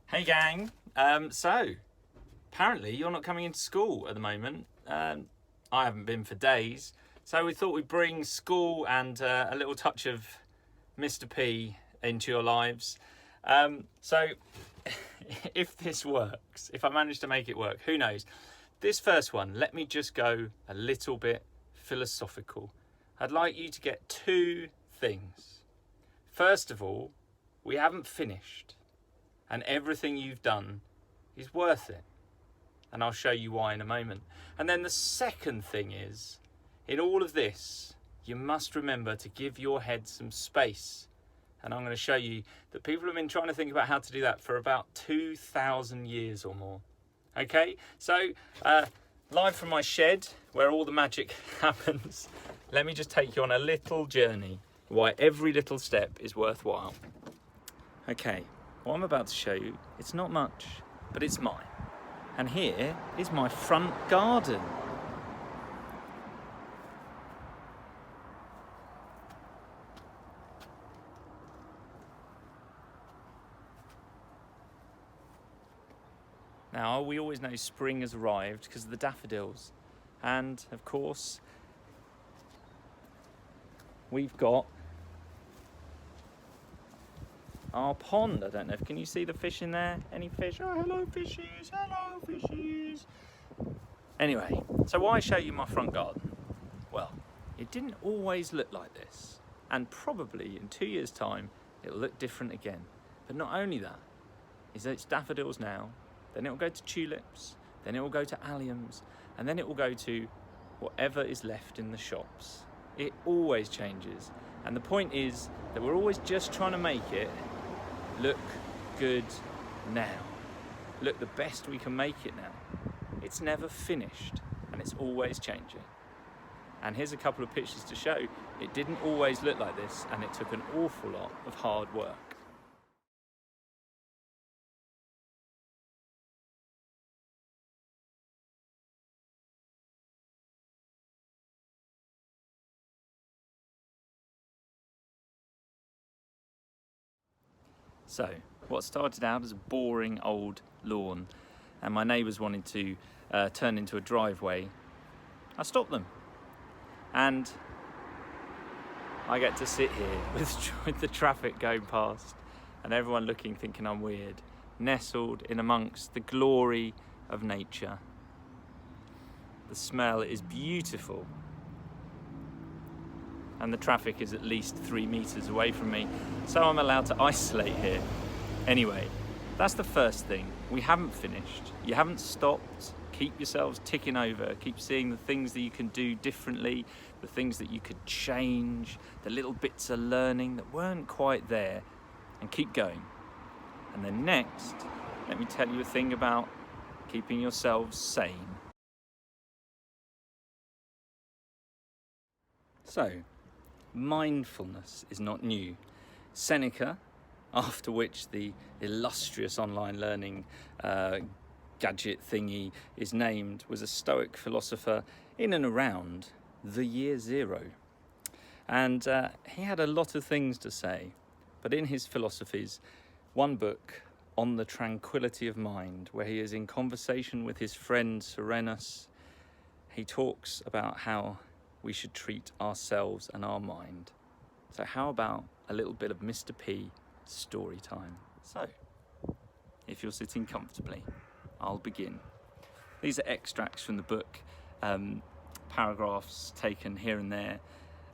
Hey gang, so apparently you're not coming into school at the moment. I haven't been for days, so we thought we'd bring school and a little touch of Mr. P into your lives. So if this works, if I manage to make it work, who knows? This first one, let me just go a little bit philosophical. I'd like you to get two things. First of all, we haven't finished. And everything you've done is worth it. And I'll show you why in a moment. And then the second thing is, in all of this, you must remember to give your head some space. And I'm going to show you that people have been trying to think about how to do that for about 2,000 years or more. Okay, so live from my shed, where all the magic happens, let me just take you on a little journey, why every little step is worthwhile. Okay. What I'm about to show you, it's not much, but it's mine. And here is my front garden. Now, we always know spring has arrived because of the daffodils. And, of course, we've got our pond. I don't know, can you see the fish in there? Any fish? Oh, hello fishies, hello fishies. Anyway, so why show you my front garden? Well, it didn't always look like this. And probably in 2 years' time, it'll look different again. But not only that, is that it's daffodils now, then it'll go to tulips, then it will go to alliums, and then it will go to whatever is left in the shops. It always changes. And the point is that we're always just trying to make it look good now. Look the best we can make it now. It's never finished and it's always changing. And here's a couple of pictures to show it didn't always look like this, and it took an awful lot of hard work. So, what started out as a boring old lawn and my neighbours wanted to turn into a driveway, I stopped them. And I get to sit here with the traffic going past and everyone looking, thinking I'm weird, nestled in amongst the glory of nature. The smell is beautiful. And the traffic is at least 3 meters away from me, so I'm allowed to isolate here. Anyway, that's the first thing. We haven't finished. You haven't stopped. Keep yourselves ticking over. Keep seeing the things that you can do differently, the things that you could change, the little bits of learning that weren't quite there, and keep going. And then next, let me tell you a thing about keeping yourselves sane. So, mindfulness is not new. Seneca, after which the illustrious online learning gadget thingy is named, was a Stoic philosopher in and around the year 0. And he had a lot of things to say, but in his philosophies, one book, On the Tranquility of Mind, where he is in conversation with his friend Serenus, he talks about how we should treat ourselves and our mind. So how about a little bit of Mr. P story time? So, if you're sitting comfortably, I'll begin. These are extracts from the book, paragraphs taken here and there,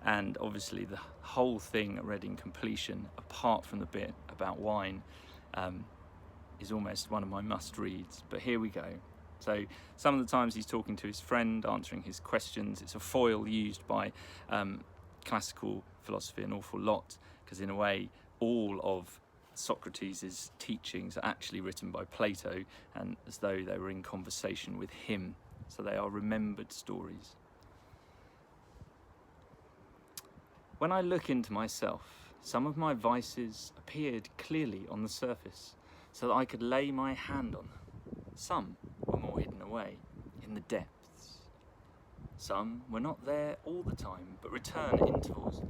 and obviously the whole thing read in completion, apart from the bit about wine, is almost one of my must-reads. But here we go. So some of the times he's talking to his friend, answering his questions. It's a foil used by classical philosophy an awful lot, because in a way all of Socrates' teachings are actually written by Plato, and as though they were in conversation with him. So they are remembered stories. When I look into myself, some of my vices appeared clearly on the surface, so that I could lay my hand on them. Some were more hidden away, in the depths. Some were not there all the time, but return at intervals.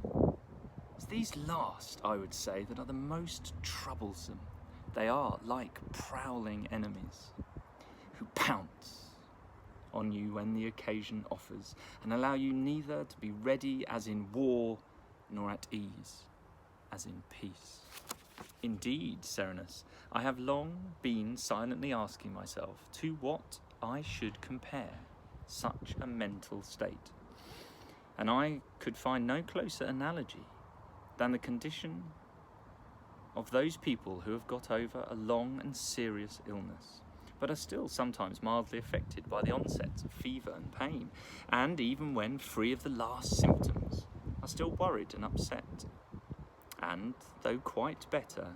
It's these last, I would say, that are the most troublesome. They are like prowling enemies who pounce on you when the occasion offers and allow you neither to be ready as in war nor at ease as in peace. Indeed, Serenus, I have long been silently asking myself to what I should compare such a mental state, and I could find no closer analogy than the condition of those people who have got over a long and serious illness, but are still sometimes mildly affected by the onsets of fever and pain, and even when free of the last symptoms, are still worried and upset, and, though quite better,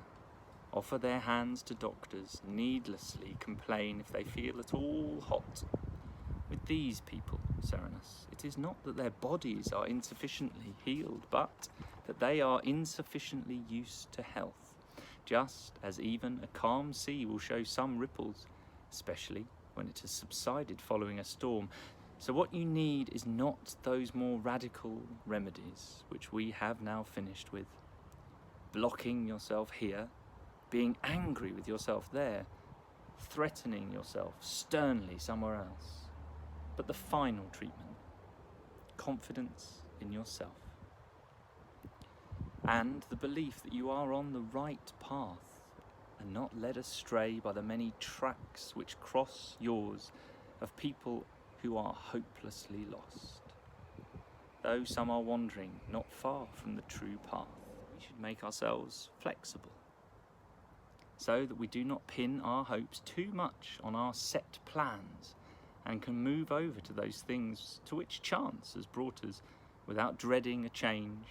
offer their hands to doctors, needlessly complain if they feel at all hot. With these people, Serenus, it is not that their bodies are insufficiently healed, but that they are insufficiently used to health, just as even a calm sea will show some ripples, especially when it has subsided following a storm. So what you need is not those more radical remedies which we have now finished with. Blocking yourself here, being angry with yourself there, threatening yourself sternly somewhere else. But the final treatment, confidence in yourself, and the belief that you are on the right path and not led astray by the many tracks which cross yours of people who are hopelessly lost. Though some are wandering not far from the true path, we should make ourselves flexible, so that we do not pin our hopes too much on our set plans and can move over to those things to which chance has brought us without dreading a change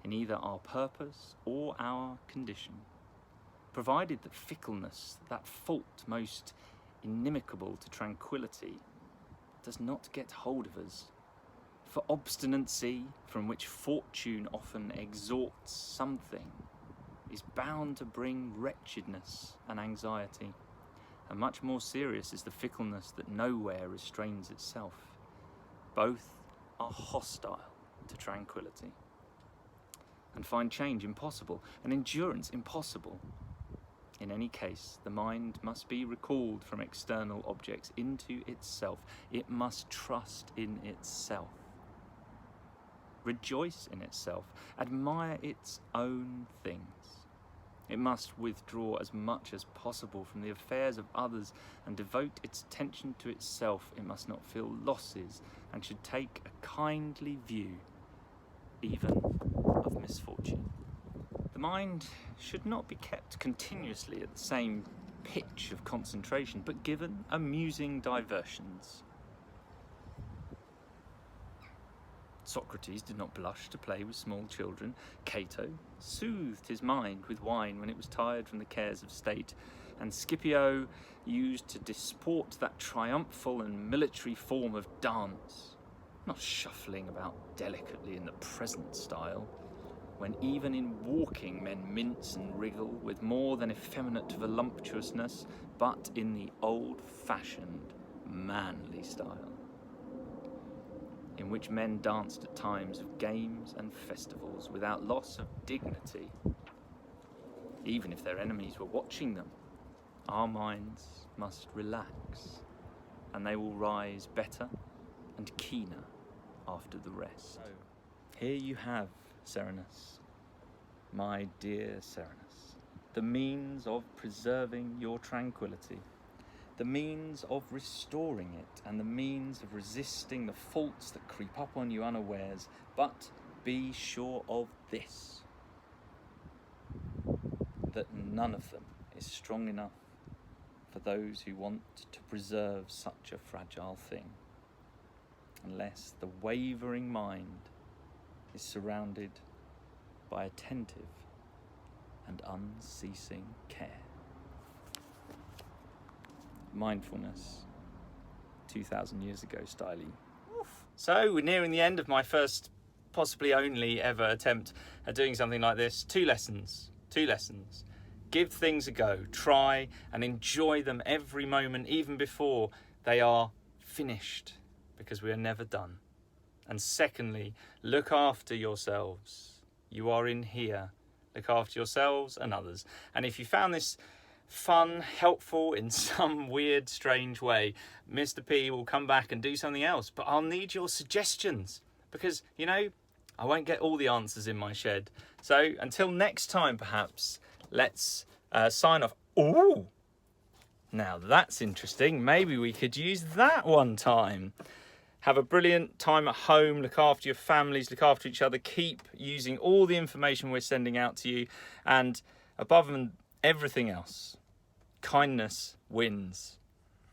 in either our purpose or our condition, provided that fickleness, that fault most inimical to tranquility, does not get hold of us. For obstinacy, from which fortune often extorts something, is bound to bring wretchedness and anxiety, and much more serious is the fickleness that nowhere restrains itself. Both are hostile to tranquility, and find change impossible, and endurance impossible. In any case, the mind must be recalled from external objects into itself. It must trust in itself, rejoice in itself, admire its own things. It must withdraw as much as possible from the affairs of others and devote its attention to itself. It must not feel losses and should take a kindly view even of misfortune. The mind should not be kept continuously at the same pitch of concentration, but given amusing diversions. Socrates did not blush to play with small children. Cato soothed his mind with wine when it was tired from the cares of state, and Scipio used to disport that triumphal and military form of dance, not shuffling about delicately in the present style, when even in walking men mince and wriggle with more than effeminate voluptuousness, but in the old-fashioned, manly style, in which men danced at times of games and festivals without loss of dignity, even if their enemies were watching them. Our minds must relax, and they will rise better and keener after the rest. So, here you have, Serenus, my dear Serenus, the means of preserving your tranquility, the means of restoring it, and the means of resisting the faults that creep up on you unawares. But be sure of this, that none of them is strong enough for those who want to preserve such a fragile thing, unless the wavering mind is surrounded by attentive and unceasing care. Mindfulness, 2,000 years ago, styly. So we're nearing the end of my first, possibly only ever attempt at doing something like this. Two lessons. Give things a go, try and enjoy them every moment, even before they are finished, because we are never done. And secondly, look after yourselves. You are in here look after yourselves and others. And if you found this fun, helpful in some weird, strange way, Mr. P will come back and do something else. But I'll need your suggestions because, you know, I won't get all the answers in my shed. So until next time, perhaps, let's sign off. Ooh, now that's interesting. Maybe we could use that one time. Have a brilliant time at home. Look after your families. Look after each other. Keep using all the information we're sending out to you. And above everything else, kindness wins.